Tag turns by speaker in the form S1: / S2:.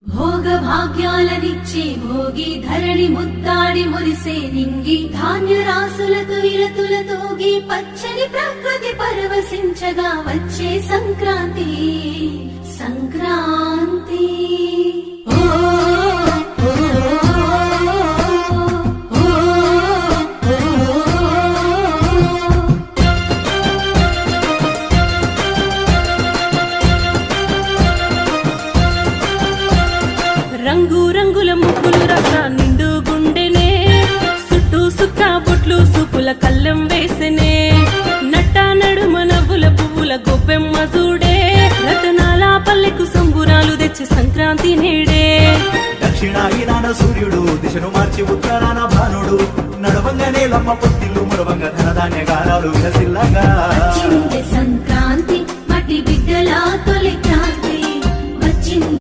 S1: భోగ భాగ్యాలనిచ్చే భోగి ధరణి ముద్దాడి మురిసే నింగి ధాన్య రాసులతో ఇలతులతోగి పచ్చని ప్రకృతి పరవశించగా వచ్చే సంక్రాంతి సంక్రాంతి
S2: రంగు రంగుల ముగ్గులు రస నిండు గుండెనే చుట్టూ సుక్క బొట్లు సూపుల కళ్ళెం వేసెనే నట్ట నడుమ నవ్వుల పువ్వుల గొప్పెమ్మ చూడే రతనాల పల్లెకు సంబురాలు తెచ్చి సంక్రాంతి నేడే
S3: దక్షిణాయనాన సూర్యుడు దిశను మార్చి ఉత్తరాన భానుడు నడవంగానే లమ్మ పొత్తిల్లు మురవంగ ధనధాన్య గారాలు విలసిల్లగా
S1: సంక్రాంతి